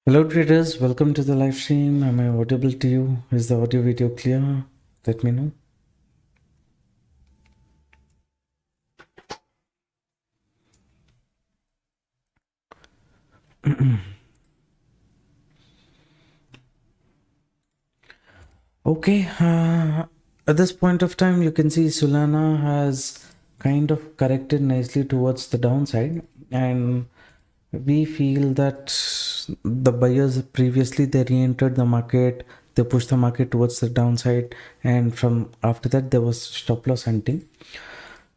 Hello traders, welcome to the live stream. Am I audible to you? Is the audio video clear? Let me know. Okay, at this point of time, you can see Solana has kind of corrected nicely towards the downside, and we feel that the buyers previously they re-entered the market, they pushed the market towards the downside, and from after that there was stop loss hunting.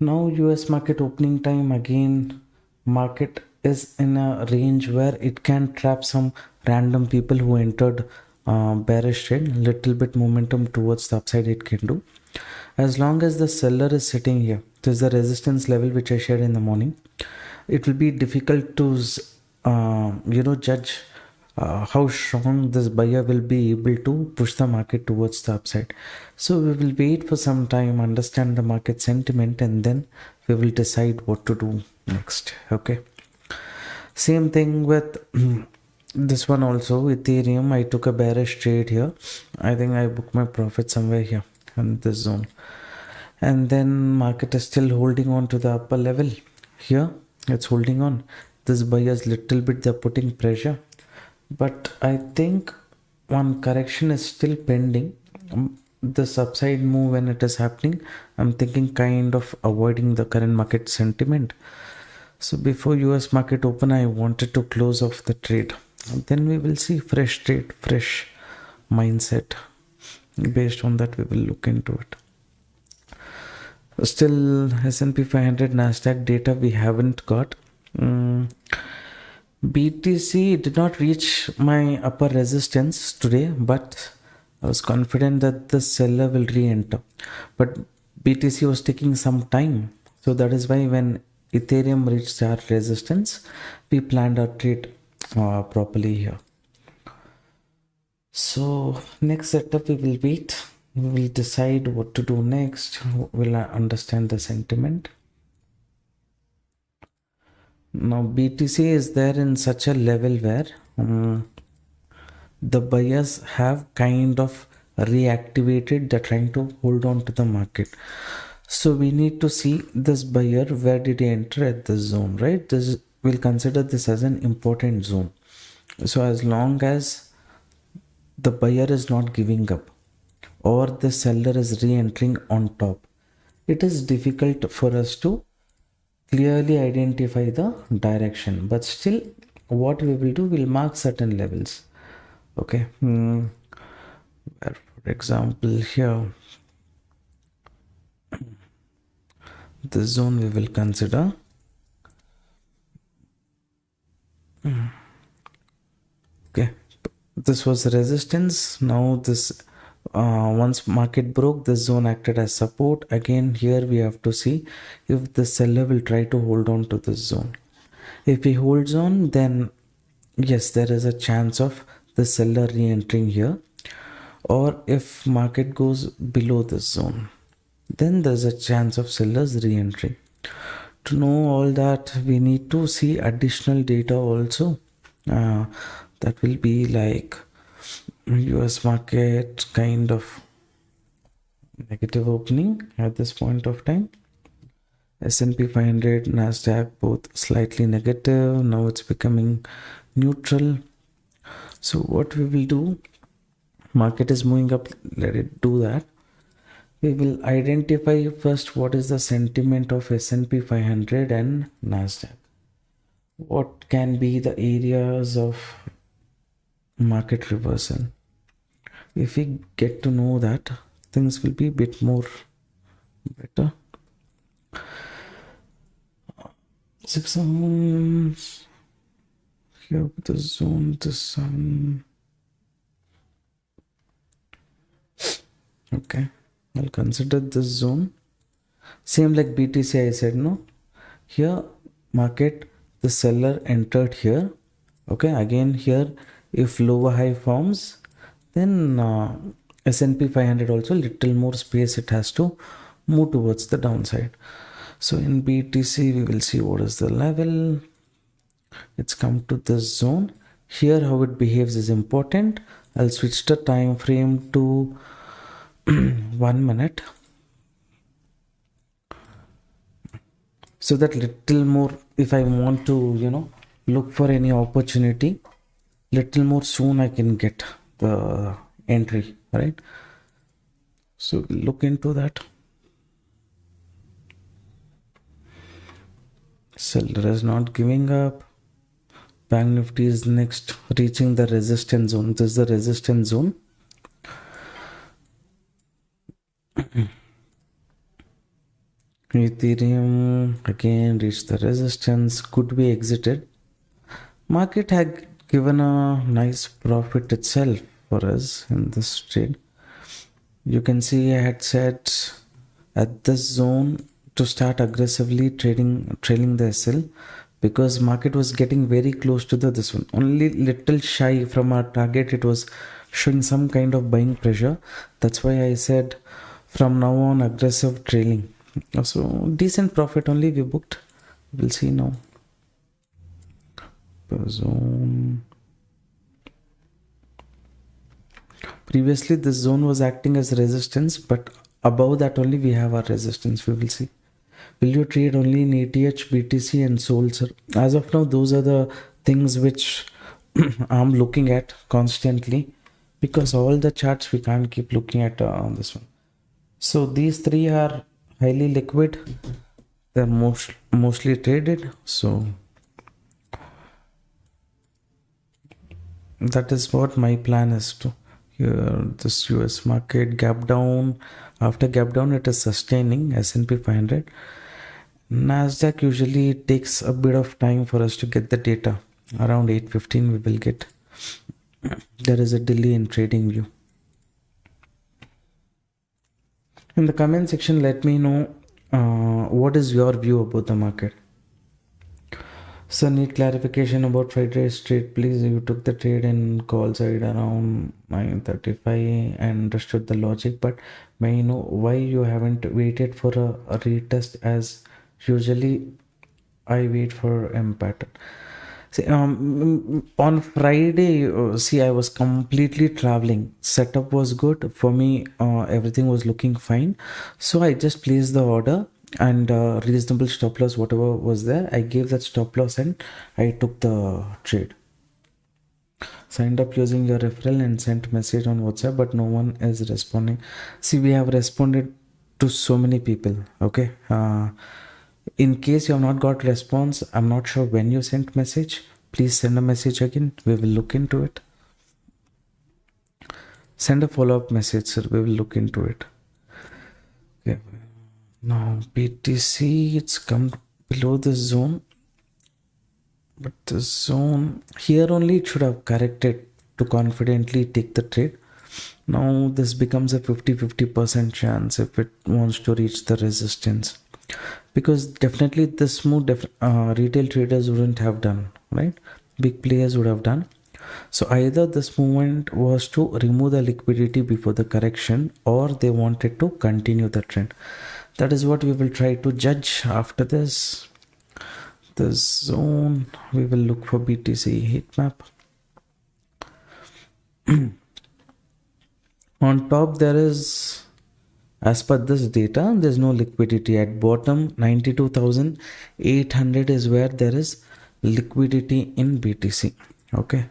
Now US market opening time again, market is in a range where it can trap some random people who entered bearish trade. Little bit momentum towards the upside it can do, as long as the seller is sitting here. This is the resistance level which I shared in the morning. It will be difficult to judge how strong this buyer will be able to push the market towards the upside. So we will wait for some time, understand the market sentiment, and then we will decide what to do next. Okay, same thing with this one also. Ethereum, I took a bearish trade here. I think I booked my profit somewhere here in this zone, and then market is still holding on to the upper level here. It's holding on. This buyers little bit they're putting pressure, but I think one correction is still pending. This upside move when it is happening, I'm thinking kind of avoiding the current market sentiment. So before US market open, I wanted to close off the trade. And then we will see fresh trade, fresh mindset. Based on that, we will look into it. Still S&P 500 Nasdaq data we haven't got. BTC did not reach my upper resistance today, but I was confident that the seller will re-enter. But BTC was taking some time, so that is why when Ethereum reached our resistance, we planned our trade properly here. So next setup we will wait. We will decide what to do next. We'll understand the sentiment. Now BTC is there in such a level where the buyers have kind of reactivated. They're trying to hold on to the market. So we need to see this buyer, where did he enter at this zone, right? This we'll consider this as an important zone. So as long as the buyer is not giving up or the seller is re-entering on top, it is difficult for us to clearly identify the direction. But still, what we will do, we'll mark certain levels. Okay, for example here, this zone we will consider. Okay, this was resistance. Now this once market broke, this zone acted as support. Again here we have to see if the seller will try to hold on to this zone. If he holds on, then yes, there is a chance of the seller re-entering here. Or if market goes below this zone, then there's a chance of sellers re-entry. To know all that, we need to see additional data also. That will be like US market kind of negative opening at this point of time. S&P 500, Nasdaq both slightly negative. Now it's becoming neutral. So what we will do, market is moving up, let it do that. We will identify first what is the sentiment of S&P 500 and Nasdaq. What can be the areas of market reversal? If we get to know that, things will be a bit more better. 6 zones here with the zone, this okay, I'll consider this zone. Same like BTC I said, no? Here market, the seller entered here. Okay, again here if lower high forms, then S&P 500 also little more space it has to move towards the downside. So in BTC we will see what is the level. It's come to this zone. Here how it behaves is important. I'll switch the time frame to 1 minute, so that little more, if I want to look for any opportunity, little more soon I can get the entry, right? So look into that. Seller is not giving up. Bank Nifty is next, reaching the resistance zone. This is the resistance zone. Ethereum again reached the resistance, could be exited. Market had given a nice profit itself for us in this trade. You can see I had set at this zone to start aggressively trailing the SL, because market was getting very close to this one, only little shy from our target. It was showing some kind of buying pressure. That's why I said from now on aggressive trailing. So decent profit only we booked. We'll see now. Per zone. Previously this zone was acting as resistance, but above that only we have our resistance. We will see. Will you trade only in ATH, BTC and SOL, sir? As of now, those are the things which I'm looking at constantly, because all the charts we can't keep looking at on this one. So these three are highly liquid. They're mostly traded. So that is what my plan is to. Here, this US market gap down. After gap down, it is sustaining S&P 500. Nasdaq usually takes a bit of time for us to get the data. Around 8:15 we will get. There is a delay in trading view. In the comment section, let me know what is your view about the market. So need clarification about Friday's trade, please. You took the trade in call side around 9:35 and understood the logic, but may you know why you haven't waited for a retest, as usually I wait for M pattern. See, on Friday, see, I was completely traveling. Setup was good for me. Everything was looking fine. So I just placed the order, and reasonable stop loss, whatever was there, I gave that stop loss and I took the trade. Signed up using your referral and sent message on WhatsApp, but no one is responding. See, we have responded to so many people. Okay. In case you have not got response, I'm not sure when you sent message. Please send a message again. We will look into it. Send a follow-up message, sir. We will look into it. Okay. Now BTC, it's come below this zone, but the zone here only it should have corrected to confidently take the trade. Now this becomes a 50-50% chance if it wants to reach the resistance, because definitely this move retail traders wouldn't have done, right? Big players would have done. So either this movement was to remove the liquidity before the correction, or they wanted to continue the trend. That is what we will try to judge after this. The zone, we will look for BTC heat map. On top there is, as per this data, there's no liquidity. At bottom 92,800 is where there is liquidity in BTC. Okay,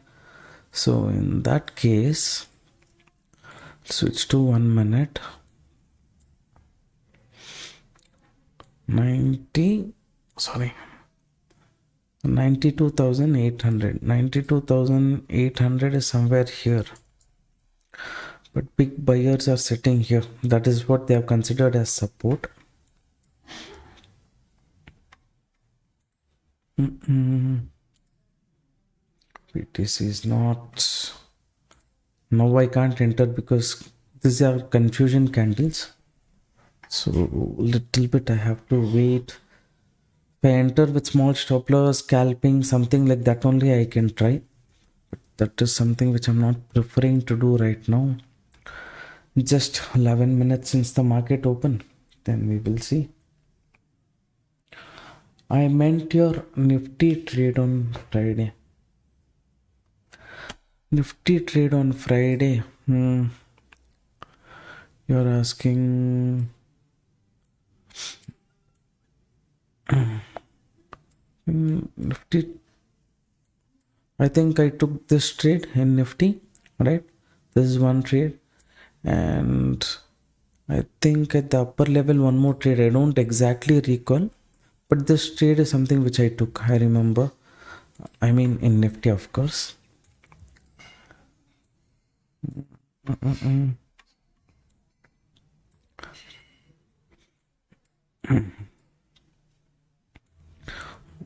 so in that case, switch to 1 minute. 92,800. 92,800 is somewhere here, but big buyers are sitting here. That is what they have considered as support. BTC is not. Now I can't enter because these are confusion candles. So little bit I have to wait. If I enter with small stop loss, scalping, something like that only I can try. But that is something which I'm not preferring to do right now. Just 11 minutes since the market opened. Then we will see. I meant your Nifty trade on Friday. Nifty trade on Friday. You're asking. Nifty. I think I took this trade in Nifty, right? This is one trade, and I think at the upper level one more trade. I don't exactly recall, but this trade is something which I took. I remember. I mean, in Nifty, of course.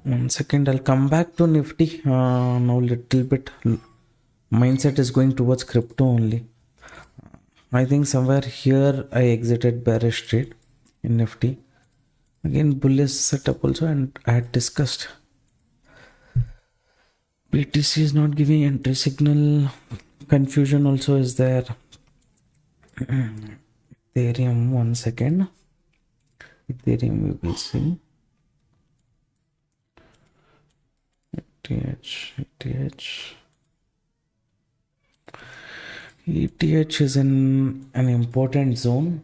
One second, I'll come back to Nifty. Now, little bit mindset is going towards crypto only. I think somewhere here I exited bearish trade in Nifty. Again, bullish setup also, and I had discussed. BTC is not giving entry signal. Confusion also is there. Ethereum, one second. Ethereum, we will see. ETH is in an important zone.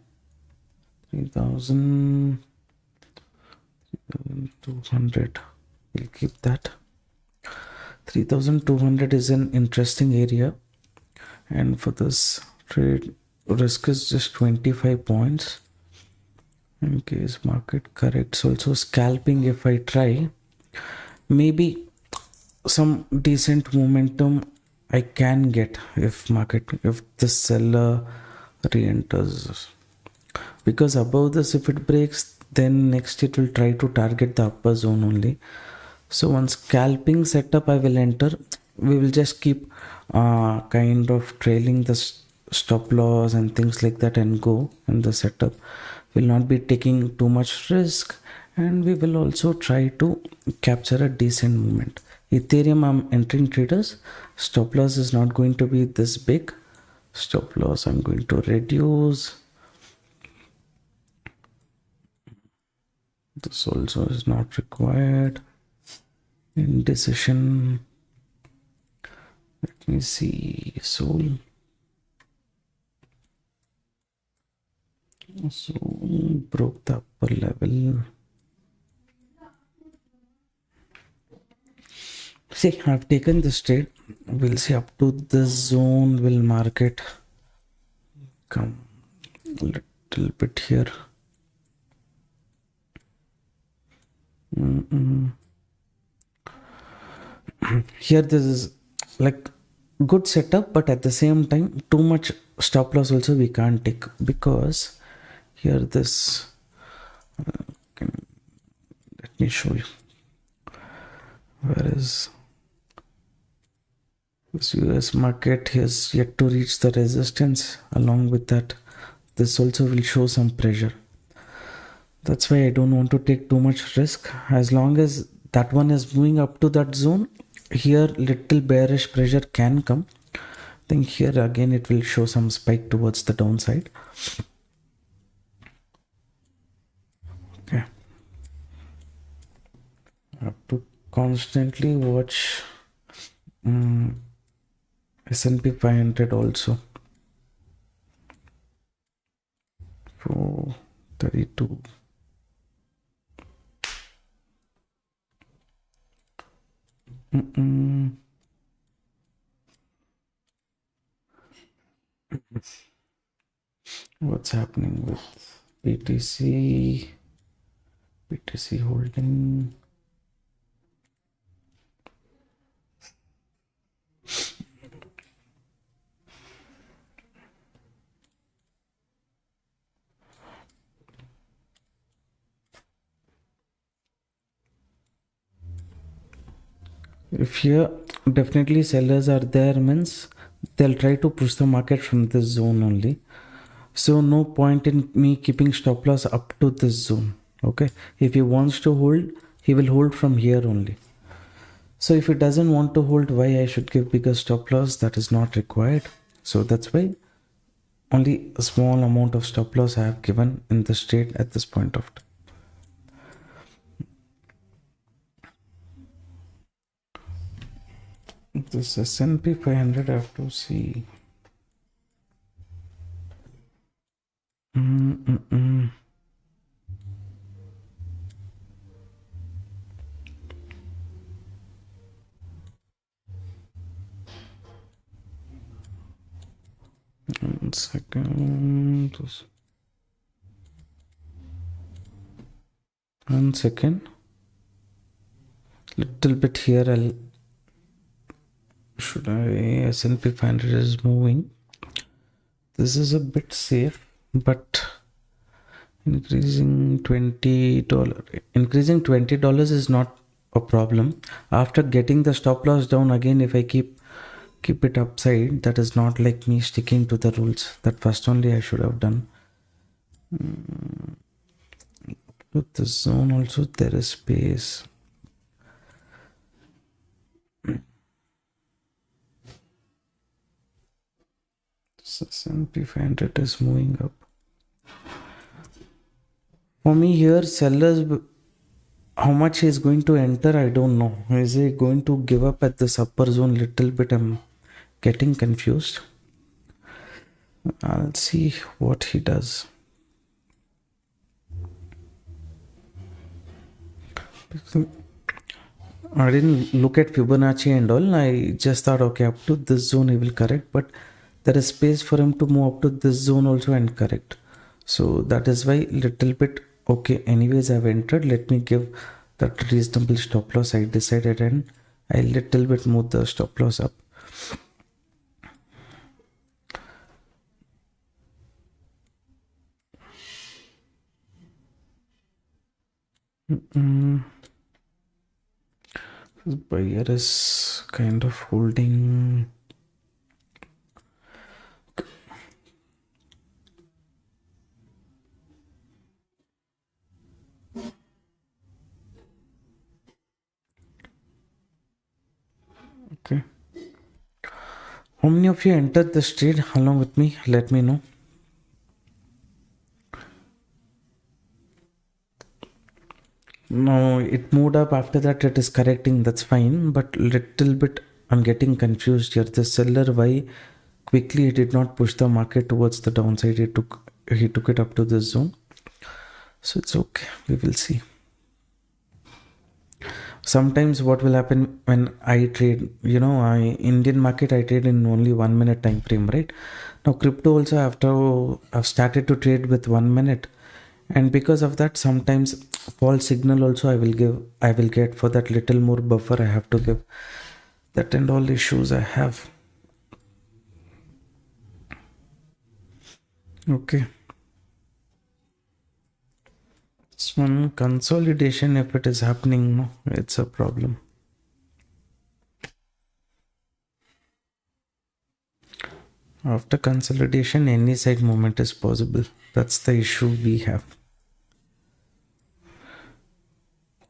3,200. We'll keep that. 3,200 is an interesting area, and for this trade, risk is just 25 points. In case market corrects, also scalping if I try, maybe some decent momentum I can get if the seller re-enters, because above this, if it breaks, then next it will try to target the upper zone only. So once scalping setup I will enter, we will just keep kind of trailing the stop loss and things like that and go in the setup. Will not be taking too much risk, and we will also try to capture a decent movement. Ethereum, I'm entering traders. Stop loss is not going to be this big. Stop loss I'm going to reduce. This also is not required. Indecision. Let me see. Soul broke the upper level. See, I've taken this trade. We'll see up to this zone. Will market come a little bit here? Here this is like good setup, but at the same time too much stop loss also we can't take, because here this let me show you. Where is this US market? Has yet to reach the resistance. Along with that, this also will show some pressure. That's why I don't want to take too much risk. As long as that one is moving up to that zone, here little bearish pressure can come. I think here again it will show some spike towards the downside. Okay, I have to constantly watch S&P 500 also. So 32. What's happening with BTC holding? If here definitely sellers are there, means they'll try to push the market from this zone only. So no point in me keeping stop loss up to this zone. Okay, if he wants to hold, he will hold from here only. So if he doesn't want to hold, why I should give bigger stop loss? That is not required. So that's why only a small amount of stop loss I have given in this trade at this point of time. This S&P 500 I have to see. Mm-mm-mm. One second. One second. Little bit here. Should I? S&P 500 is moving. This is a bit safe, but increasing $20. Increasing $20 is not a problem. After getting the stop loss down again, if I keep it upside, that is not like me sticking to the rules. That first only I should have done. With the zone also there is space. S&P 500 is moving up. For me here, sellers, how much he is going to enter, I don't know. Is he going to give up at this upper zone little bit? I'm getting confused. I'll see what he does. I didn't look at Fibonacci and all. I just thought, okay, up to this zone he will correct, but there is space for him to move up to this zone also and correct. So that is why little bit, okay, anyways I've entered, let me give that reasonable stop loss I decided, and I little bit move the stop loss up. This buyer is kind of holding. Okay. How many of you entered this trade along with me? Let me know. No, it moved up. After that it is correcting. That's fine. But little bit I'm getting confused here. The seller, why quickly he did not push the market towards the downside. He took it up to this zone. So it's okay. We will see. Sometimes what will happen when I trade, Indian market I trade in only 1 minute time frame, right? Now crypto also, after I've started to trade with 1 minute, and because of that sometimes false signal also I will get. For that little more buffer I have to give. That and all issues I have. Okay. This one consolidation, if it is happening, no, it's a problem. After consolidation, any side movement is possible. That's the issue we have.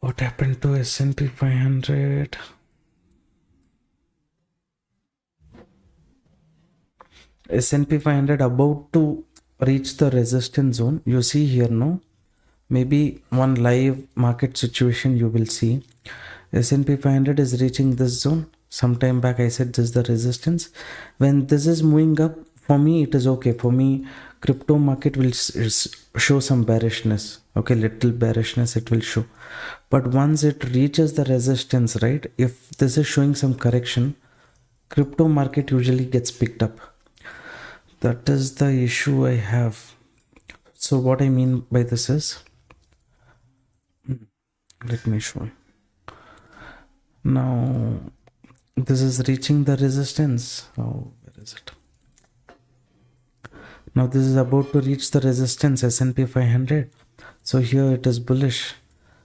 What happened to S&P 500? S&P 500 about to reach the resistance zone. You see here, no? Maybe one live market situation you will see. S&P 500 is reaching this zone. Sometime back I said this is the resistance. When this is moving up, for me it is okay. For me, crypto market will show some bearishness. Okay, little bearishness it will show. But once it reaches the resistance, right? If this is showing some correction, crypto market usually gets picked up. That is the issue I have. So what I mean by this is, let me show. Now this is reaching the resistance. Oh, where is it? Now this is about to reach the resistance, S&P 500. So here it is bullish.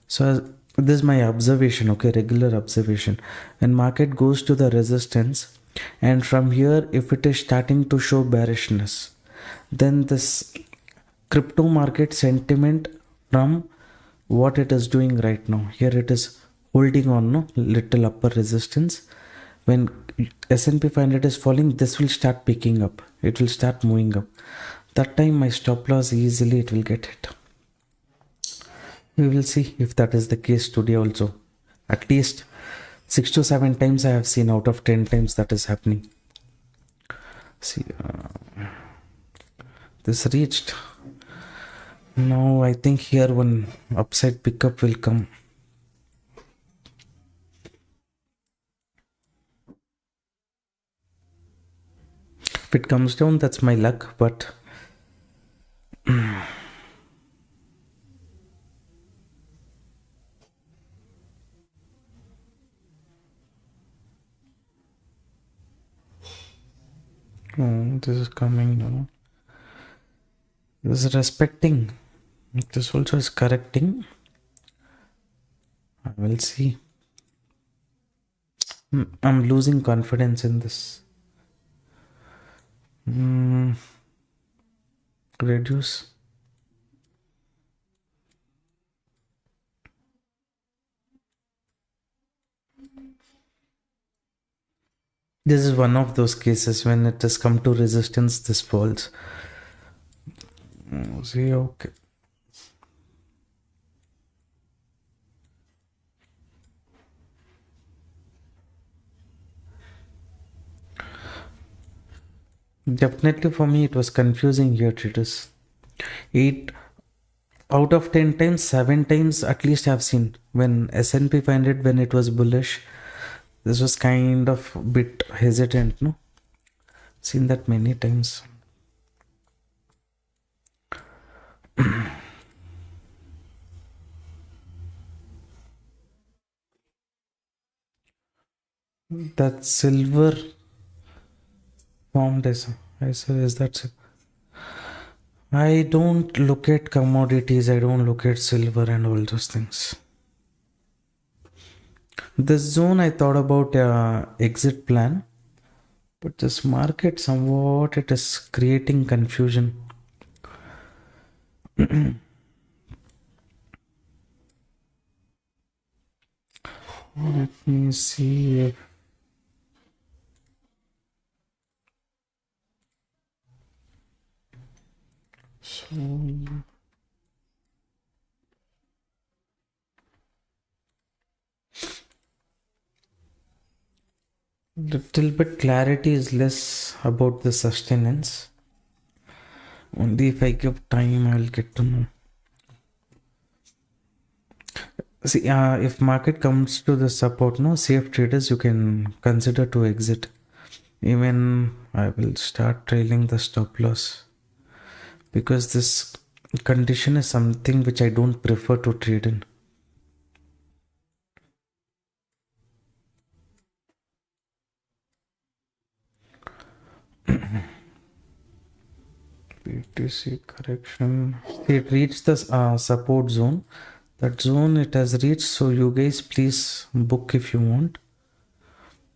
So this is my observation, okay, regular observation. When market goes to the resistance, and from here if it is starting to show bearishness, then this crypto market sentiment from what it is doing right now, here it is holding on, no, little upper resistance. When S&P 500 is falling, this will start picking up. It will start moving up. That time my stop loss easily it will get hit. We will see if that is the case today also. At least 6 to 7 times I have seen out of 10 times that is happening. See, this reached. Now I think here one upside pickup will come. If it comes down, that's my luck, but oh, this is coming now. This is respecting. This also is correcting. I will see. I'm losing confidence in this. Reduce. This is one of those cases when it has come to resistance, this falls. See, okay. Definitely for me it was confusing here, traders. 8 out of 10 times, 7 times at least I've seen when S&P 500, when it was bullish, this was kind of a bit hesitant, no? Seen that many times. That silver formed as I said, is that I don't look at commodities, I don't look at silver and all those things. This zone I thought about exit plan, but this market somewhat it is creating confusion. Let me see if so. Little bit clarity is less about the sustenance. Only if I give time I will get to know. See, if market comes to the support, no, safe traders you can consider to exit. Even I will start trailing the stop loss, because this condition is something which I don't prefer to trade in. BTC correction. It reached the support zone. That zone it has reached. So you guys please book if you want.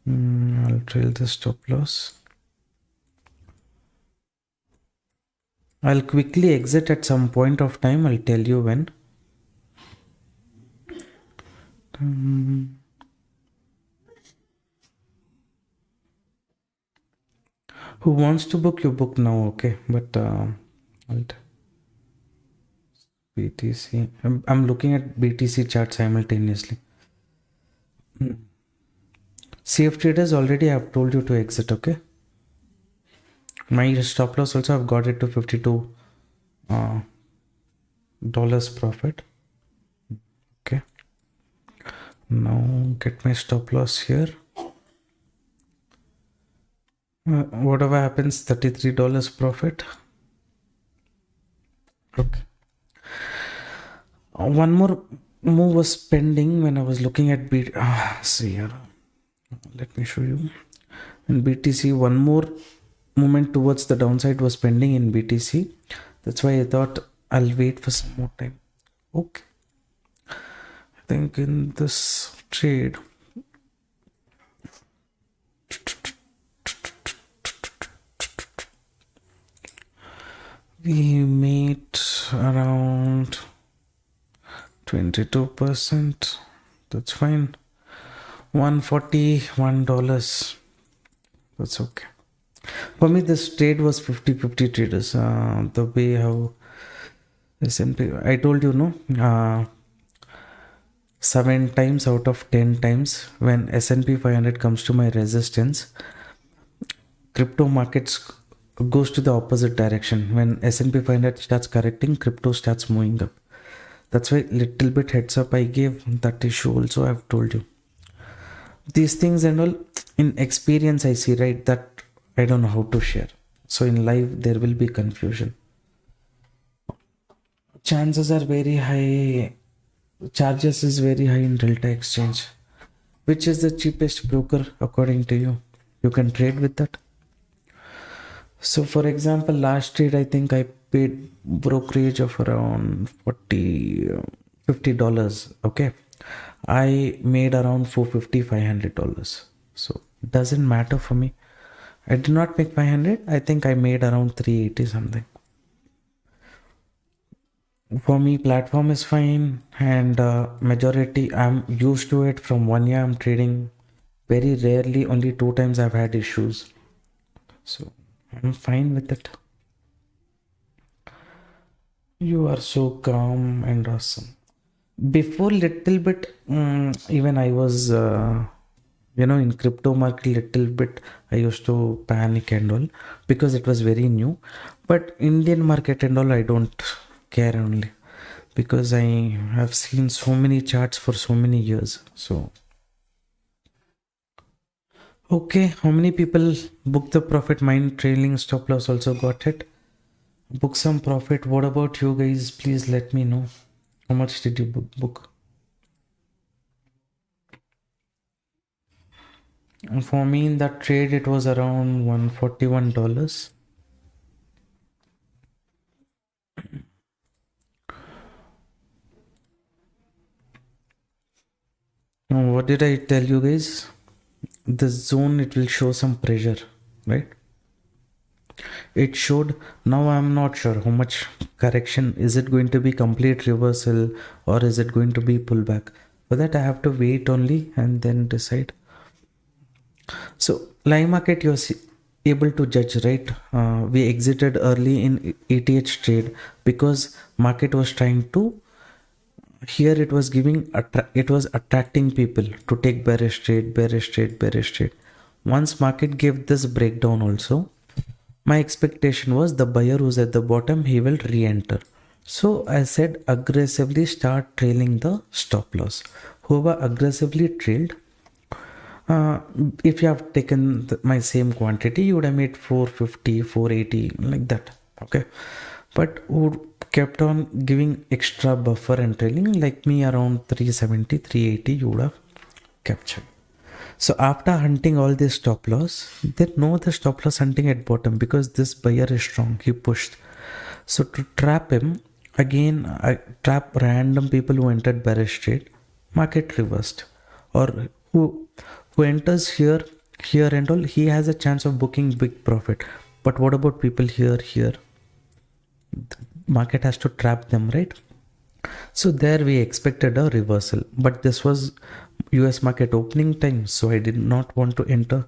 I'll trail the stop loss. I'll quickly exit at some point of time. I'll tell you when. Who wants to book, you book now, okay? But BTC. I'm looking at BTC chart simultaneously. Safe traders already I've told you to exit, okay? My stop loss also I've got it to $52 dollars profit. Okay. Now get my stop loss here. Whatever happens, $33 profit. Okay. One more move was pending when I was looking at see here. Let me show you. In BTC, one more movement towards the downside was pending in BTC. That's why I thought I'll wait for some more time. Okay. I think in this trade, we made around 22%. That's fine. $141. That's okay. For me, this trade was 50-50 traders. The way how S&P, I told you, no, 7 times out of 10 times when S&P 500 comes to my resistance, crypto markets goes to the opposite direction. When S&P 500 starts correcting, crypto starts moving up. That's why little bit heads up I gave. That issue also I've told you. These things and all in experience I see, right, that I don't know how to share. So in live there will be confusion. Chances are very high. Charges is very high in Delta Exchange. Which is the cheapest broker according to you? You can trade with that. So for example, last trade I think I paid brokerage of around $50. Okay, I made around $450-500. So it doesn't matter for me. I did not make 500. I think I made around 380 something. For me, platform is fine, and majority I'm used to it. From 1 year I'm trading. Very rarely, only 2 times I've had issues. So I'm fine with it. You are so calm and awesome. Before little bit, even I was, in crypto market little bit, I used to panic and all because it was very new. But Indian market and all, I don't care only because I have seen so many charts for so many years. So, okay, how many people book the profit? Mind trailing stop loss also got it. Book some profit. What about you guys? Please let me know. How much did you book? For me in that trade it was around $141. Now, what did I tell you guys? The zone, it will show some pressure, right? It showed. Now I'm not sure how much correction. Is it going to be complete reversal or is it going to be pullback? For that I have to wait only and then decide. So live market you're able to judge, right? We exited early in ATH trade because market was trying to, here it was giving, it was attracting people to take bearish trade. Once market gave this breakdown also, my expectation was the buyer who's at the bottom, he will re-enter. So I said aggressively start trailing the stop loss. Whoever aggressively trailed, if you have taken my same quantity, you would have made 450, 480 like that. Okay, but who kept on giving extra buffer and trailing, like me, around 370, 380, you would have captured. So after hunting all this stop loss, they know the stop loss hunting at bottom because this buyer is strong, he pushed. So to trap him, again I trap random people who entered bearish trade, market reversed. Or who enters here and all, he has a chance of booking big profit. But what about people here? Market has to trap them, right? So there we expected a reversal, but this was US market opening time, so I did not want to enter.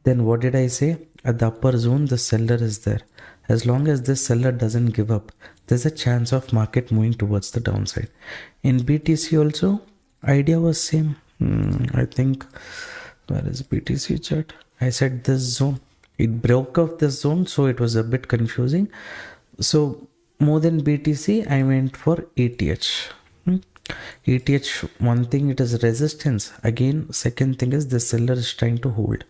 Then what did I say? At the upper zone the seller is there. As long as this seller doesn't give up, there's a chance of market moving towards the downside. In BTC also idea was same. I think, where is BTC chart? I said this zone, it broke off this zone, so it was a bit confusing. So more than BTC I went for ATH. ATH, one thing, it is resistance. Again, second thing is the seller is trying to hold.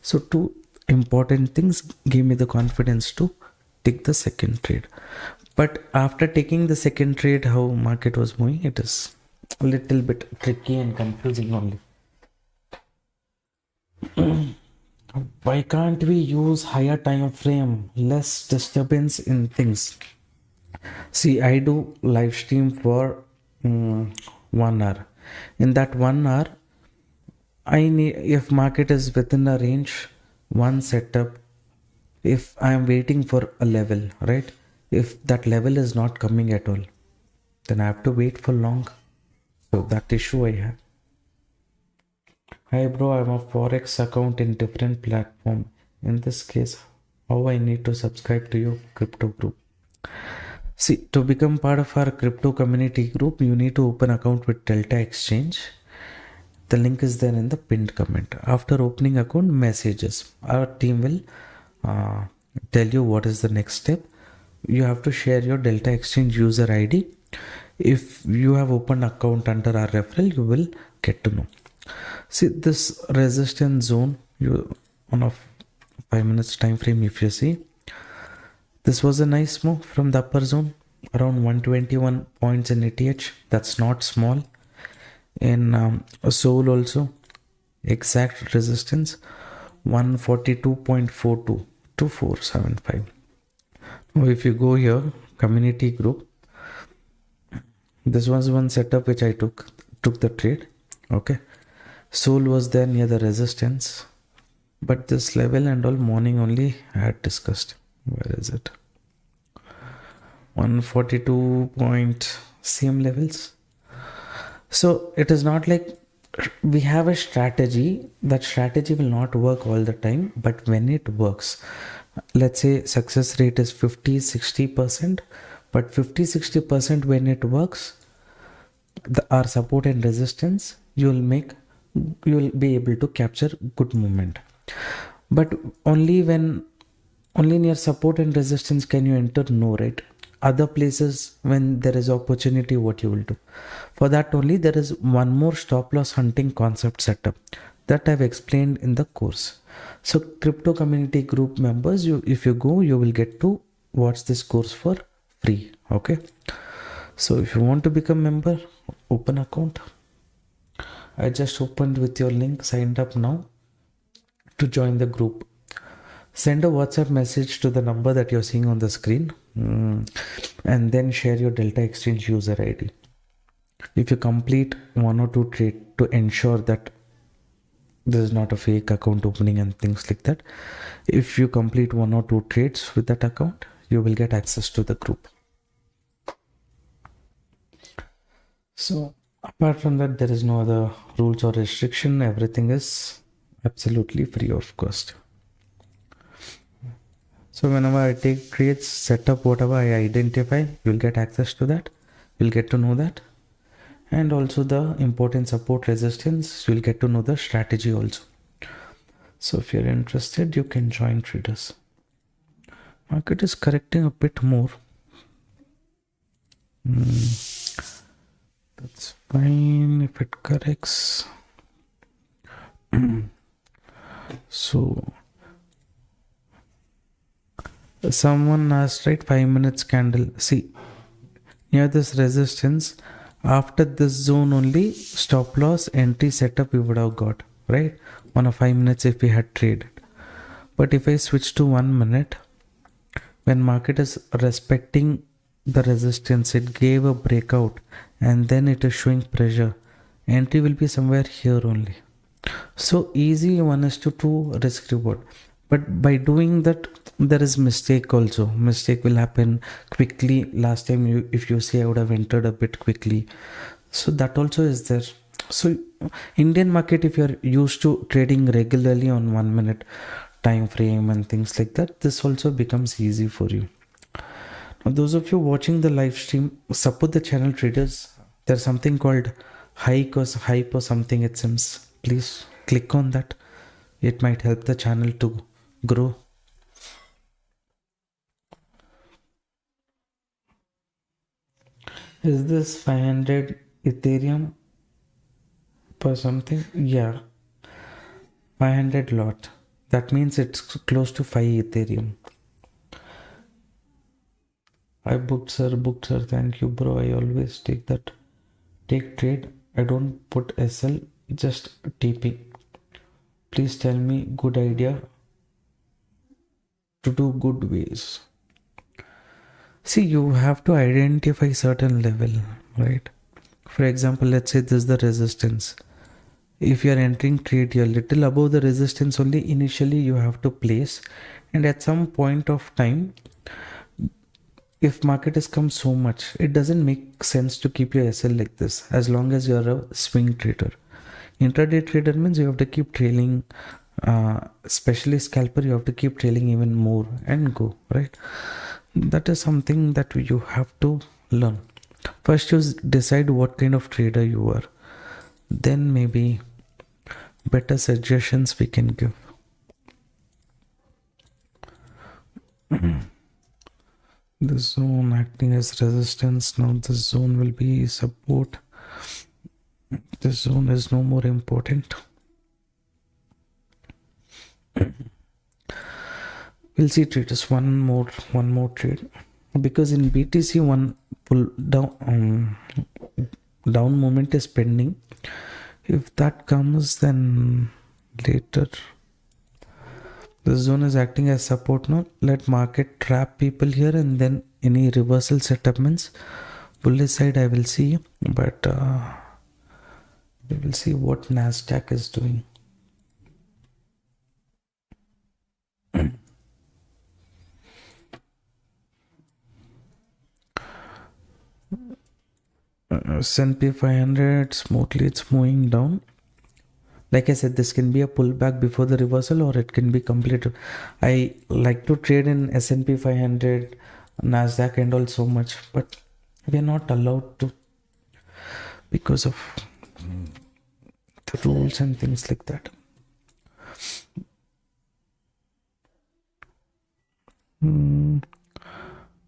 So two important things gave me the confidence to take the second trade. But after taking the second trade, how market was moving, it is a little bit tricky and confusing only. Why can't we use higher time frame, less disturbance in things? See, I do live stream for 1 hour. In that 1 hour, I need, if market is within a range, one setup, if I am waiting for a level, right? If that level is not coming at all, then I have to wait for long. So that issue I have. Hi bro, I'm a Forex account in different platform. In this case, how I need to subscribe to your crypto group? See, to become part of our crypto community group, you need to open account with Delta Exchange. The link is there in the pinned comment. After opening account, messages. Our team will tell you what is the next step. You have to share your Delta Exchange user ID. If you have opened account under our referral, you will get to know. See this resistance zone, you on a 5 minutes time frame, if you see, this was a nice move from the upper zone around 121 points in ETH. That's not small. In Soul also, exact resistance 142.42 to 475. Now if you go here, community group, this was one setup which I took the trade. Okay, Soul was there near the resistance, but this level and all morning only I had discussed. Where is it? 142 point same levels. So it is not like we have a strategy. That strategy will not work all the time, but when it works, let's say success rate is 50-60%, but 50-60% when it works, our support and resistance, you will be able to capture good movement. But only near support and resistance can you enter, no, right? Other places, when there is opportunity, what you will do? For that only, there is one more stop loss hunting concept setup that I've explained in the course. So crypto community group members, if you go, you will get to watch this course for free. Okay, so if you want to become member, open account. I just opened with your link, signed up now to join the group. Send a WhatsApp message to the number that you're seeing on the screen, and then share your Delta Exchange user ID. If you complete 1 or 2 trades to ensure that this is not a fake account opening and things like that, if you complete 1 or 2 trades with that account, you will get access to the group. So apart from that, there is no other rules or restriction. Everything is absolutely free of cost. So whenever I take trades, set up whatever I identify, you'll get access to that. You'll get to know that. And also the important support resistance, you'll get to know the strategy also. So if you're interested, you can join traders. Market is correcting a bit more. That's fine if it corrects. So someone asked, right, 5 minutes candle. See, near this resistance, after this zone only, stop loss entry setup we would have got, right, on a 5 minutes if we had traded. But if I switch to 1 minute, when market is respecting the resistance, it gave a breakout and then it is showing pressure, entry will be somewhere here only. So easy 1:2 risk reward. But by doing that, there is mistake also. Mistake will happen quickly. Last time, if you see, I would have entered a bit quickly. So that also is there. So Indian market, if you're used to trading regularly on 1 minute time frame and things like that, this also becomes easy for you. Now, those of you watching the live stream, support the channel traders. There's something called hype or something, it seems. Please click on that. It might help the channel to grow. Is this 500 Ethereum per something? Yeah, 500 lot. That means it's close to 5 Ethereum. I booked sir. Thank you, bro. I always take trade. I don't put SL, just TP. Please tell me good idea to do good ways. See, you have to identify certain level, right? For example, let's say this is the resistance. If you are entering trade, you're little above the resistance only. Initially, you have to place, and at some point of time, if market has come so much, it doesn't make sense to keep your SL like this as long as you're a swing trader. Intraday trader means you have to keep trailing, especially scalper, you have to keep trailing even more and go, right? That is something that you have to learn. First, you decide what kind of trader you are. Then maybe better suggestions we can give. The zone acting as resistance. Now the zone will be support. This zone is no more important. We'll see traders one more trade, because in BTC one pull down moment is pending. If that comes, then later the zone is acting as support now. Let market trap people here, and then any reversal setup means bullish side I will see, but we will see what Nasdaq is doing. S&P 500 smoothly it's moving down. Like I said, this can be a pullback before the reversal, or it can be completed. I like to trade in S&P 500, Nasdaq and all so much, but we are not allowed to because of the rules and things like that.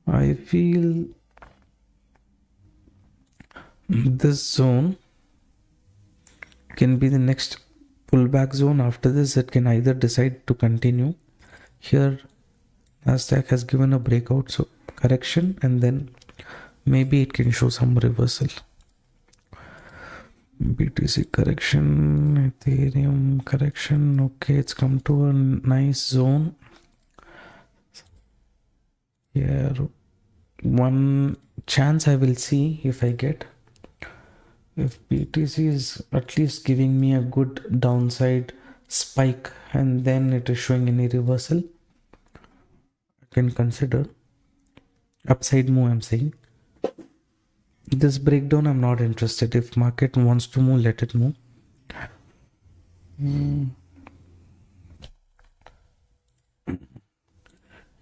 I feel this zone can be the next pullback zone. After this, it can either decide to continue. Here, Nasdaq has given a breakout, so correction, and then maybe it can show some reversal. BTC correction, Ethereum correction. Okay, it's come to a nice zone. Here, one chance I will see if I get. If BTC is at least giving me a good downside spike and then it is showing any reversal, I can consider upside move. I'm saying this breakdown I'm not interested. If market wants to move, let it move.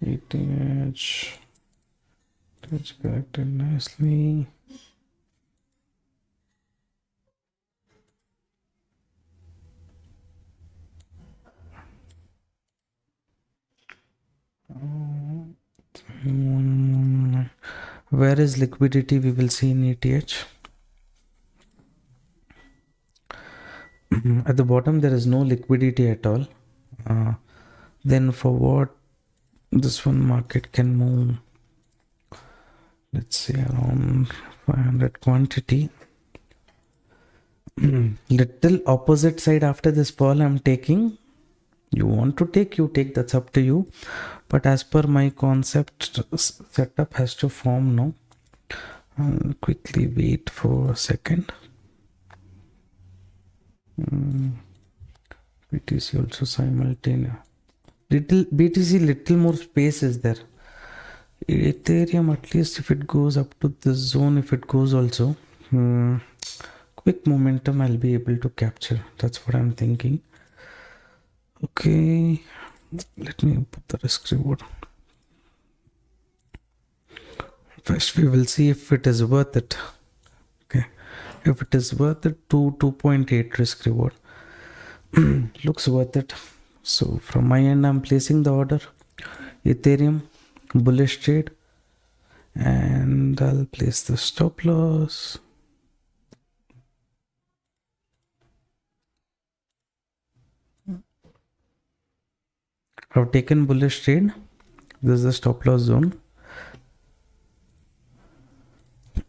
ETH it's corrected nicely. Where is liquidity? We will see in ETH. At the bottom there is no liquidity at all. Then for what this one market can move, let's say around 500 quantity. Little opposite side after this fall I'm taking. You want to take, you take, that's up to you, but as per my concept, setup has to form now. I'll quickly wait for a second. BTC also simultaneous. BTC little more space is there. Ethereum, at least if it goes up to this zone, if it goes also, quick momentum I'll be able to capture. That's what I'm thinking. Okay, let me put the risk reward. First we will see if it is worth it. Okay, if it is worth it, 2.8 risk reward looks worth it. So from my end I'm placing the order. Ethereum bullish trade, and I'll place the stop loss. I've taken bullish trade. This is the stop loss zone.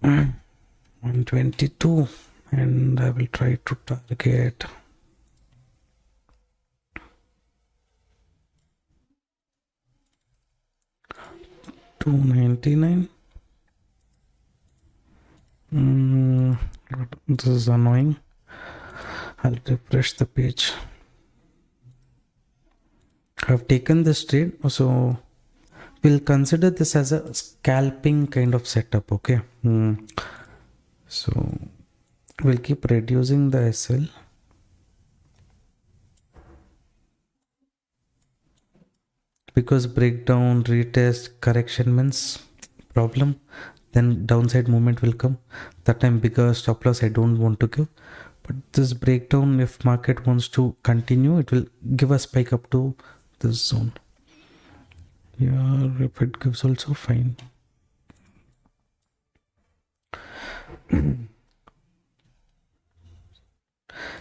122, and I will try to target 299. This is annoying. I'll refresh the page. I've taken this trade, so we'll consider this as a scalping kind of setup. Okay, so we'll keep reducing the SL. because breakdown, retest, correction means problem, then downside movement will come. That time bigger stop loss I don't want to give. But this breakdown, if market wants to continue, it will give a spike up to this zone. Yeah, if it gives also fine.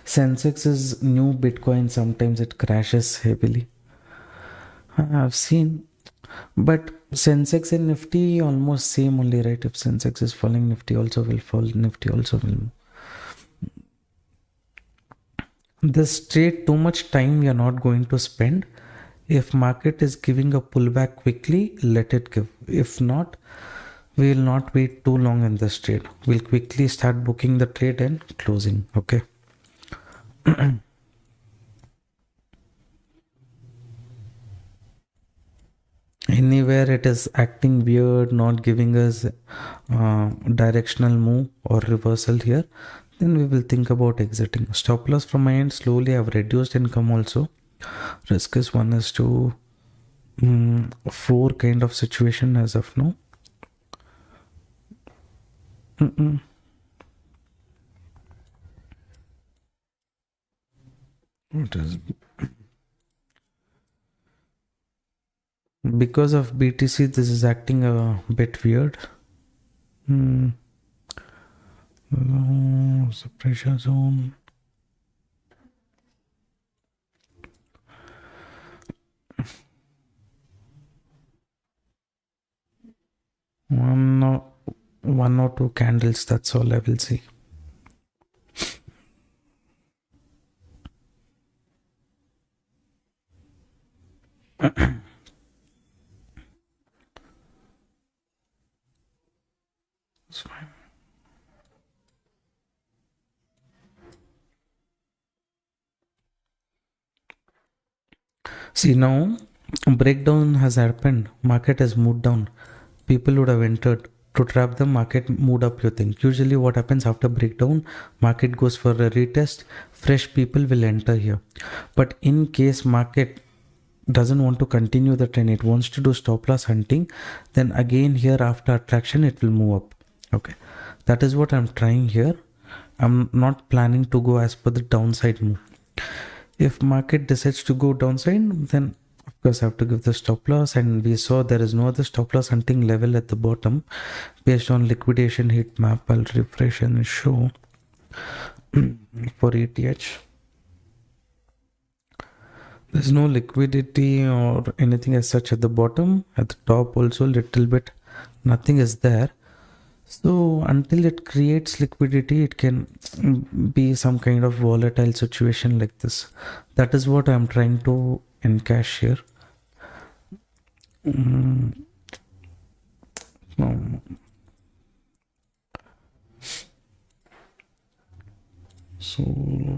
Sensex is new Bitcoin. Sometimes it crashes heavily. I've seen, but Sensex and Nifty almost same only, right? If Sensex is falling, Nifty also will fall. Nifty also will. This trade, too much time we are not going to spend. If market is giving a pullback quickly, let it give. If not, we will not wait too long in this trade. We'll quickly start booking the trade and closing. Okay. Anywhere it is acting weird, not giving us directional move or reversal here, then we will think about exiting. Stop loss from my end, slowly I've reduced income also. Risk is 1:4 kind of situation as of now. What is because of BTC, this is acting a bit weird. The pressure zone. One or two candles, that's all I will see. It's fine. See, now breakdown has happened. Market has moved down. People would have entered to trap the market, moved up. You think usually what happens after breakdown, market goes for a retest, fresh people will enter here. But in case market doesn't want to continue the trend, it wants to do stop loss hunting, then again here after attraction it will move up. Okay, that is what I'm trying here. I'm not planning to go as per the downside move. If market decides to go downside, then of course I have to give the stop loss, and we saw there is no other stop loss hunting level at the bottom. Based on liquidation heat map, I'll refresh and show for ETH. There's no liquidity or anything as such at the bottom. At the top also little bit, nothing is there. So until it creates liquidity, it can be some kind of volatile situation like this. That is what I'm trying to encash here. Soul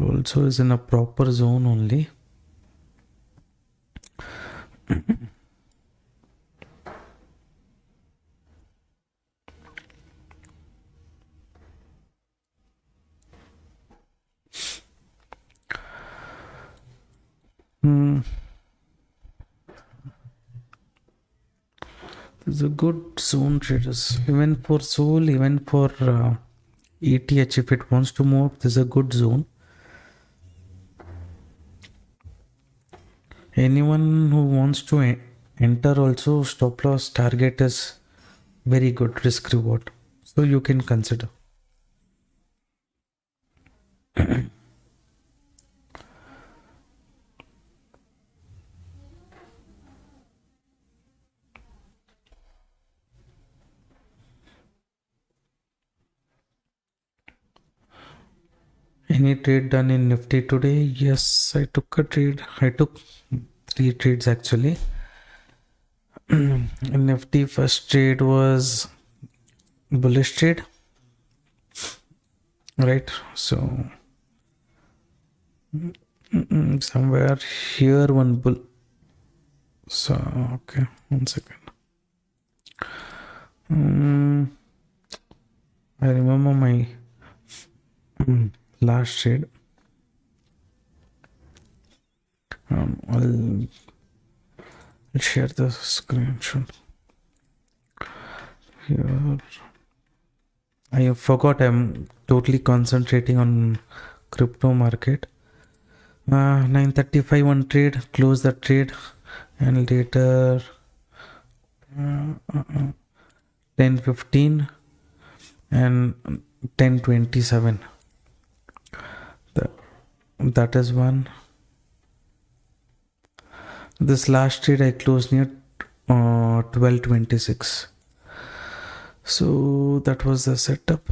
also is in a proper zone only. There's a good zone traders, even for Soul, even for ETH. If it wants to move, there's a good zone. Anyone who wants to enter also, stop loss target is very good risk reward, so you can consider. Any trade done in Nifty today? Yes, I took a trade. I took 3 trades actually. In Nifty, first trade was bullish trade, right? So somewhere here one bull. So okay, 1 second. I remember my last trade. I'll share the screenshot here. I forgot I'm totally concentrating on crypto market. 9:35 one trade, close the trade, and later 10:15 and 10:27. That is one. This last trade I closed near 12:26. So that was the setup.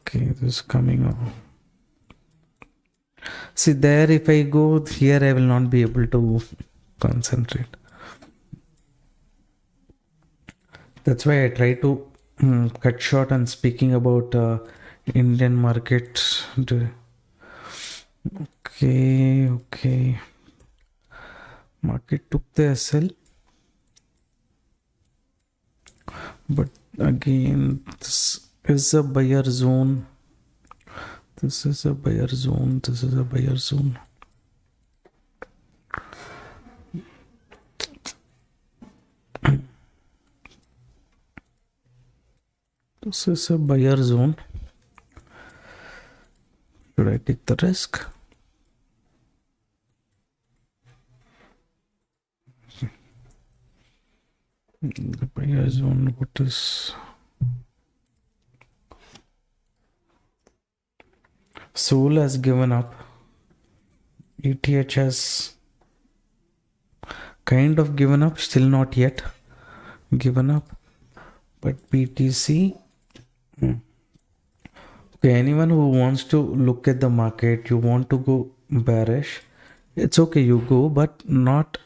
Okay, this is coming on. See there, if I go here, I will not be able to concentrate. That's why I try to cut short on speaking about Indian market. Okay. Market took the SL. But again, this is a buyer zone. This is a buyer zone. This is a buyer zone. This is a buyer zone. Should I take the risk? The buyer zone, what is... Soul has given up. ETH has kind of given up, still not yet given up. But BTC... Okay, anyone who wants to look at the market, you want to go bearish, it's okay, you go, but not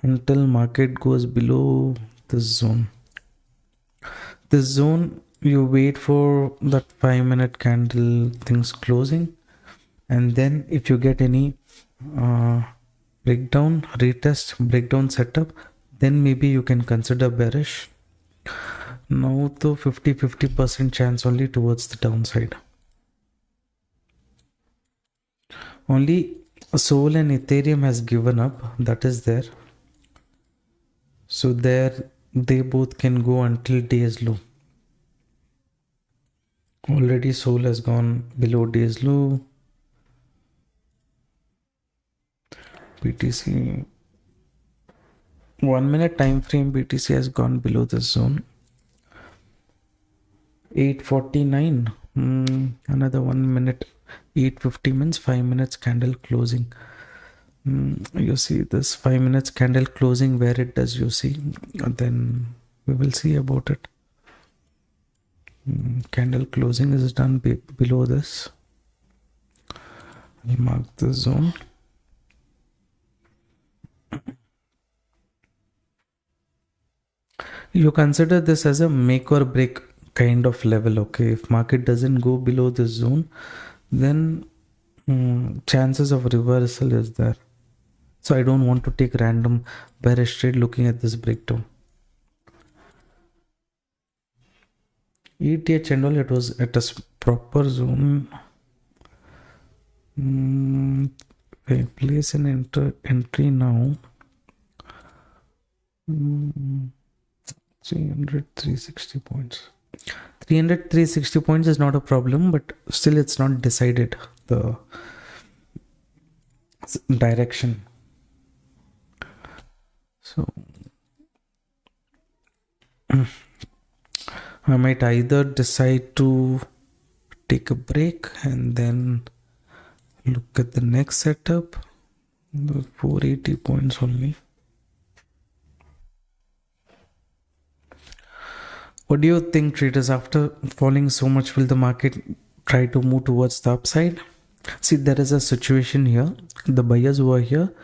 until market goes below this zone. This zone, you wait for that 5-minute candle things closing, and then if you get any breakdown, retest, breakdown setup, then maybe you can consider bearish. Now the 50% chance only towards the downside. Only Sol and Ethereum has given up, that is there. So there they both can go until day's low. Already Sol has gone below day's low. BTC 1 minute time frame, BTC has gone below this zone. 8:49. Another 1 minute. 8:50 means 5 minutes candle closing. You see this 5 minutes candle closing, where it does, you see, and then we will see about it. Candle closing is done below this. I'll mark the zone. You consider this as a make or break kind of level. Okay, if market doesn't go below this zone, then chances of reversal is there. So I don't want to take random bearish trade looking at this breakdown. ETH and all, it was at a proper zone. I place an entry now. 360 points. 360 points is not a problem, but still it's not decided the direction. So I might either decide to take a break and then look at the next setup. The 480 points only. What do you think, traders? After falling so much, will the market try to move towards the upside? See, there is a situation here. The buyers who are here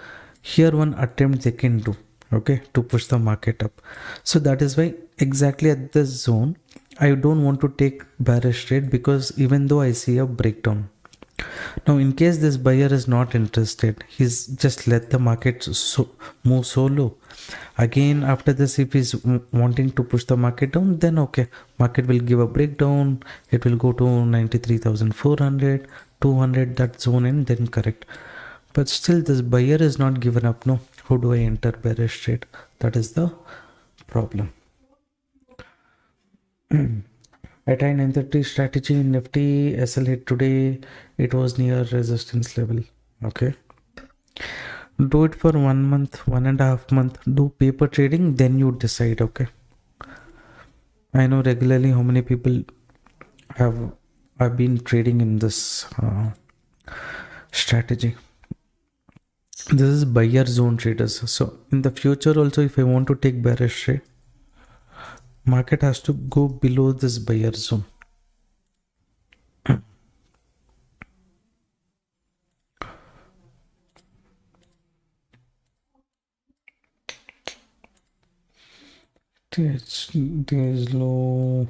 one attempt they can do, okay, to push the market up. So that is why exactly at this zone, I don't want to take bearish trade, because even though I see a breakdown. Now, in case this buyer is not interested, he's just let the market move so low. Again, after this, if he's wanting to push the market down, then okay, market will give a breakdown. It will go to 93,400. 200 that zone in, then correct. But still this buyer is not given up. No, how do I enter bearish trade? That is the problem. At I 930 strategy in Nifty SL hit today, it was near resistance level. Okay, do it for 1 month, 1.5 month, do paper trading, then you decide. Okay, I know regularly how many people have been trading in this strategy. This is buyer zone traders. So in the future also, if I want to take bearish trade, market has to go below this buyer zone. Days low,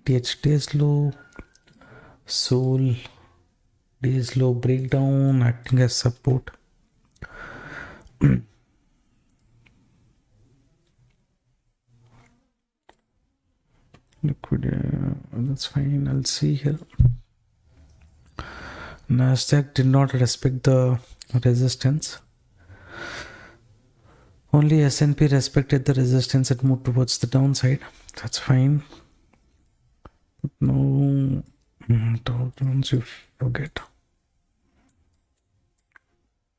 ETH days low, Soul days low breakdown acting as support. Liquid, that's fine. I'll see here. Nasdaq did not respect the resistance. Only S&P respected the resistance and moved towards the downside. That's fine. No, don't you forget.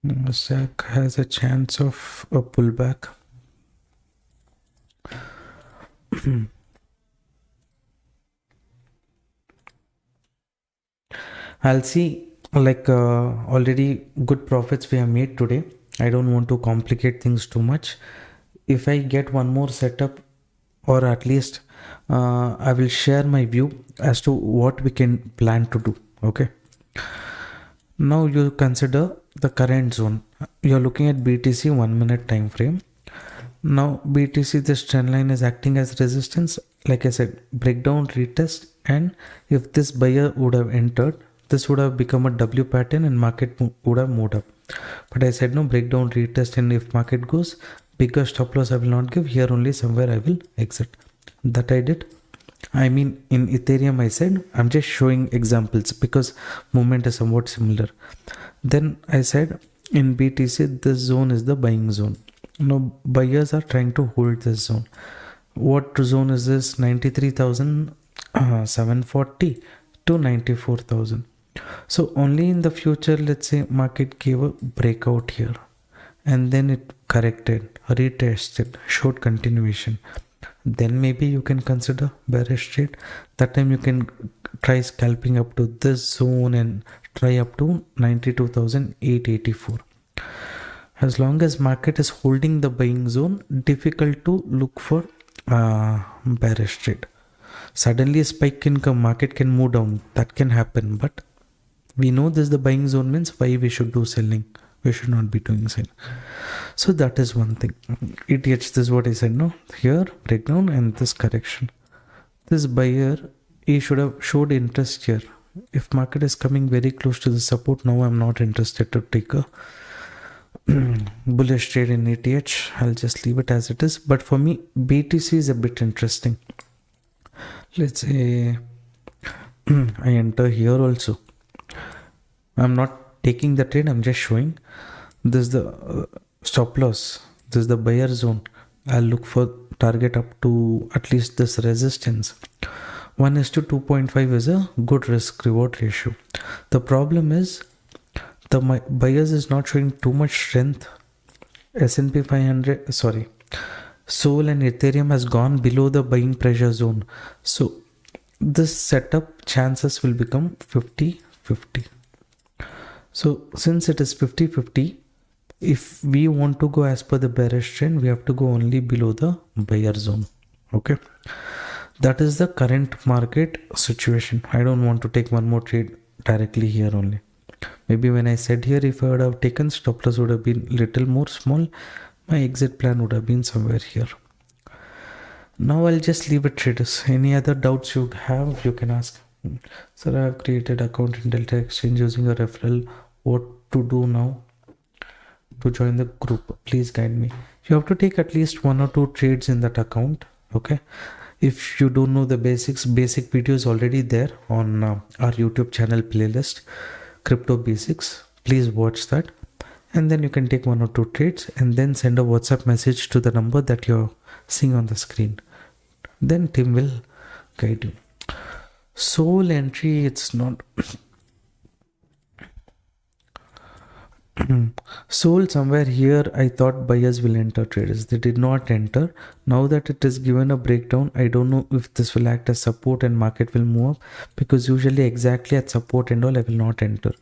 Nasdaq has a chance of a pullback. I'll see, like already good profits we have made today. I don't want to complicate things too much. If I get one more setup, or at least I will share my view as to what we can plan to do. Okay, now you consider the current zone. You're looking at BTC 1 minute time frame. Now BTC, this trend line is acting as resistance. Like I said, breakdown, retest, and if this buyer would have entered, this would have become a W pattern and market would have moved up. But I said no, breakdown, retest, and if market goes bigger, stop loss I will not give. Here only somewhere I will exit. That I did. I mean, in Ethereum I said, I'm just showing examples because movement is somewhat similar. Then I said in BTC, this zone is the buying zone. Now buyers are trying to hold this zone. What zone is this? 93,740 to 94,000. So only in the future, let's say market gave a breakout here and then it corrected, retested, showed continuation, then maybe you can consider bearish trade. That time you can try scalping up to this zone and try up to 92,884. As long as market is holding the buying zone, difficult to look for bearish trade. Suddenly a spike can come, market can move down, that can happen, but we know this the buying zone means why we should do selling. We should not be doing selling. So that is one thing. ETH, this is what I said, no? Here, breakdown and this correction. This buyer, he should have showed interest here. If market is coming very close to the support, now I'm not interested to take a bullish trade in ETH. I'll just leave it as it is. But for me, BTC is a bit interesting. Let's say I enter here also. I'm not taking the trade, I'm just showing. This is the stop loss. This is the buyer zone. I'll look for target up to at least this resistance. 1:2.5 is a good risk reward ratio. The problem is the buyers is not showing too much strength. S&P 500, sorry, Sol and Ethereum has gone below the buying pressure zone. So this setup chances will become 50-50. So since it is 50-50, if we want to go as per the bearish trend, we have to go only below the buyer zone. Okay, that is the current market situation. I don't want to take one more trade directly here only. Maybe when I said here, if I would have taken, stop loss would have been little more small. My exit plan would have been somewhere here. Now I'll just leave it, traders. Any other doubts you have, you can ask. Sir, I have created account in Delta Exchange using a referral. What to do now to join the group? Please guide me. You have to take at least 1 or 2 trades in that account. Okay, If you don't know the basics, basic videos already there on our YouTube channel playlist, Crypto Basics. Please watch that. And then you can take 1 or 2 trades and then send a WhatsApp message to the number that you're seeing on the screen. Then Tim will guide you. Soul entry, it's not sold somewhere here. I thought buyers will enter, traders, they did not enter. Now that it is given a breakdown, I don't know if this will act as support and market will move up, because usually exactly at support and all I will not enter.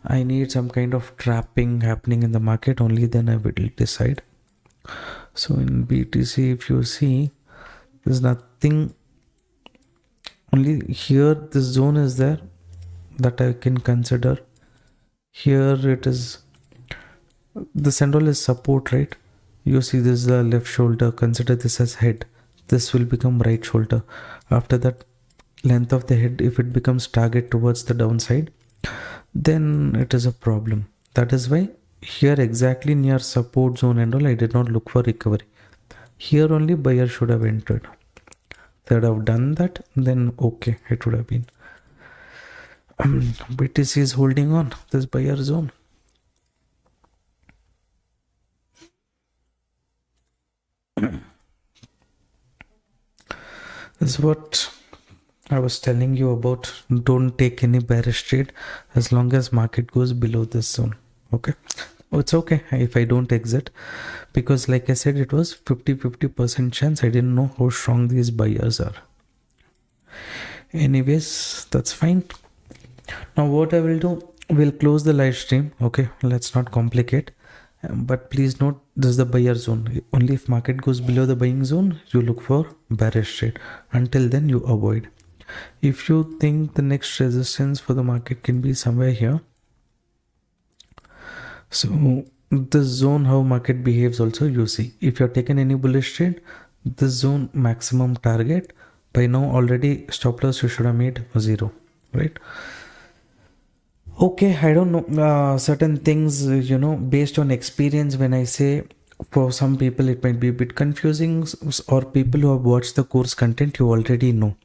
I need some kind of trapping happening in the market, only then I will decide. So in BTC, if you see, there's nothing, only here this zone is there that I can consider. Here it is, the central is support, right? You see this is the left shoulder, consider this as head, this will become right shoulder. After that, length of the head, if it becomes target towards the downside, then it is a problem. That is why here exactly near support zone and all I did not look for recovery. Here only buyer should have entered. If they would have done that, then okay, it would have been. BTC is holding on this buyer zone. This is what I was telling you about. Don't take any bearish trade as long as market goes below this zone. Okay. Oh, it's okay if I don't exit, because like I said, it was 50% chance. I didn't know how strong these buyers are. Anyways, that's fine. Now what I will do, we'll close the live stream. Okay, let's not complicate. But please note, this is the buyer zone. Only if market goes below the buying zone, you look for bearish trade. Until then, you avoid. If you think the next resistance for the market can be somewhere here, so this zone, how market behaves also, you see. If you're taken any bullish trade, this zone maximum target, by now already stop loss you should have made 0, right? Okay, I don't know, certain things, based on experience, when I say, for some people it might be a bit confusing, or people who have watched the course content, you already know.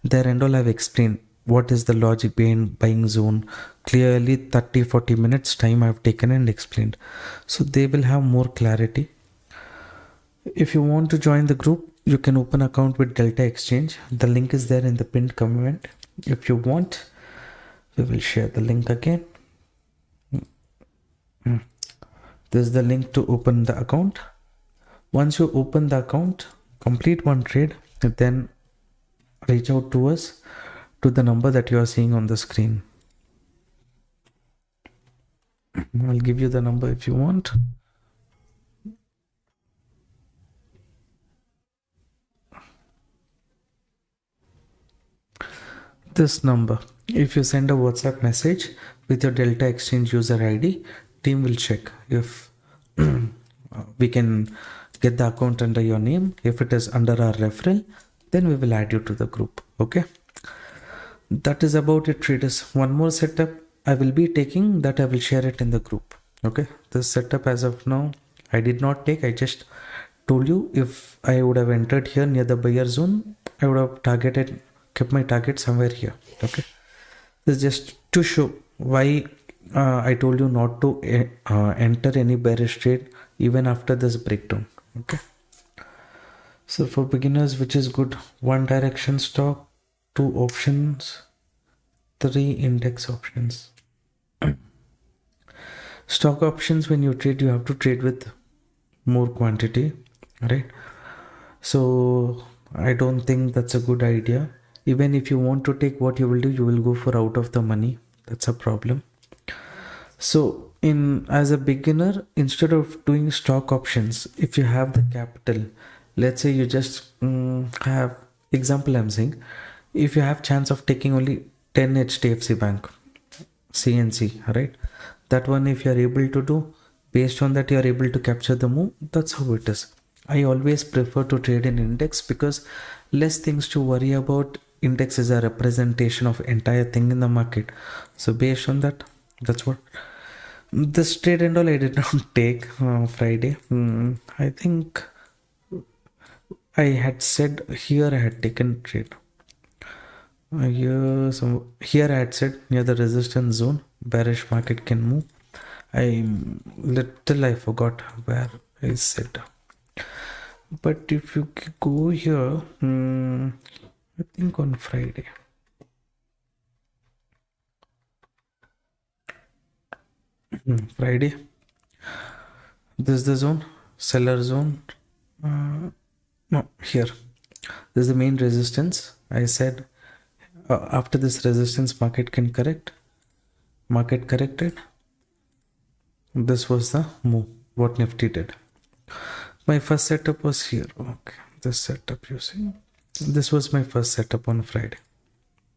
There and all I've explained what is the logic behind buying zone. Clearly 30-40 minutes time I've taken and explained. So they will have more clarity. If you want to join the group, you can open account with Delta Exchange. The link is there in the pinned comment. If you want, we will share the link again. This is the link to open the account. Once you open the account, complete one trade, then reach out to us to the number that you are seeing on the screen. I'll give you the number if you want. This number, if you send a WhatsApp message with your Delta Exchange user ID, team will check if we can get the account under your name. If it is under our referral, then we will add you to the group. Okay, that is about it, traders. One more setup I will be taking, that I will share it in the group. Okay, this setup as of now I did not take. I just told you, if I would have entered here near the buyer zone, I would have kept my target somewhere here. Okay, this is just to show why I told you not to enter any bearish trade even after this breakdown. Okay, so for beginners, which is good, 1 direction stock, 2 options, 3 index options. Stock options, when you trade, you have to trade with more quantity, right? So I don't think that's a good idea. Even if you want to take, what you will do, you will go for out of the money. That's a problem. So as a beginner, instead of doing stock options, if you have the capital, let's say you just have, example I'm saying, if you have chance of taking only 10 HDFC Bank, CNC, right? That one, if you are able to do, based on that you are able to capture the move. That's how it is. I always prefer to trade in index, because less things to worry about. Index is a representation of entire thing in the market. So based on that, that's what this trade and all I did not take Friday. I think I had said here I had taken trade. Here I had said near the resistance zone, bearish market can move. I forgot where I said. But if you go here, I think on Friday. Friday. This is the zone, seller zone. No, here. This is the main resistance. I said after this resistance, market can correct. Market corrected. This was the move. What Nifty did. My first setup was here. Okay, this setup you see. This was my first setup on Friday.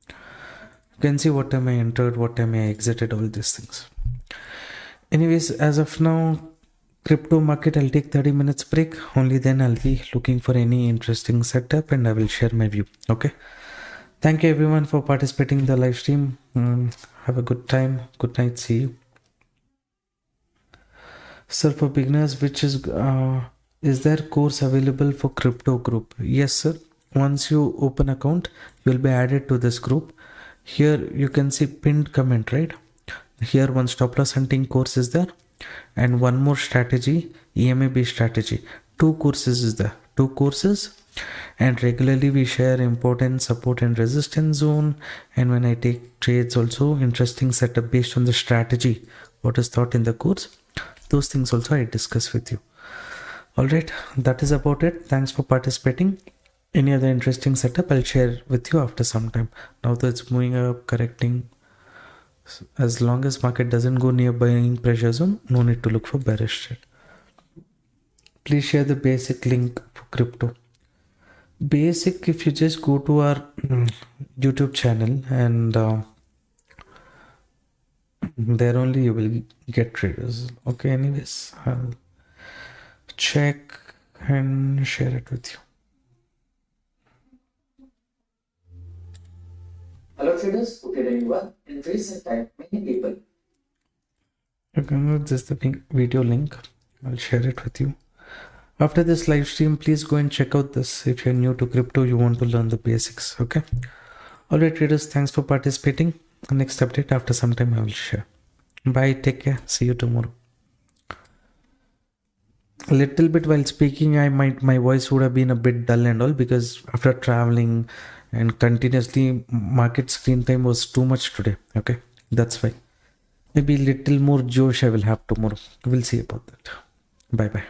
You can see what time I entered, what time I exited, all these things. Anyways, as of now, crypto market, I'll take 30 minutes break. Only then I'll be looking for any interesting setup and I will share my view. Okay. Thank you everyone for participating in the live stream. Have a good time. Good night. See you. Sir, for beginners, which is there course available for crypto group? Yes, sir. Once you open account, you'll be added to this group. Here you can see pinned comment, right? Here one stop loss hunting course is there and one more strategy, EMA strategy. 2 courses is there. 2 courses, and regularly we share important support and resistance zone, and when I take trades also interesting setup based on the strategy what is taught in the course. Those things also I discuss with you. Alright, that is about it. Thanks for participating. Any other interesting setup I'll share with you after some time. Now that it's moving up, correcting, as long as market doesn't go near buying pressure zone, no need to look for bearish trade. Please share the basic link for crypto. Basic, if you just go to our YouTube channel and there only you will get traders. Okay, anyways, I'll check and share it with you. Hello traders, hope you're doing well. In recent time, many people. Okay, this is the video link. I'll share it with you. After this live stream, please go and check out this. If you're new to crypto, you want to learn the basics. Okay. Alright traders, thanks for participating. Next update after some time I will share. Bye, take care. See you tomorrow. A little bit while speaking, my voice would have been a bit dull and all because after traveling and continuously market screen time was too much today. Okay, that's why. Maybe little more Josh I will have tomorrow. We'll see about that. Bye bye.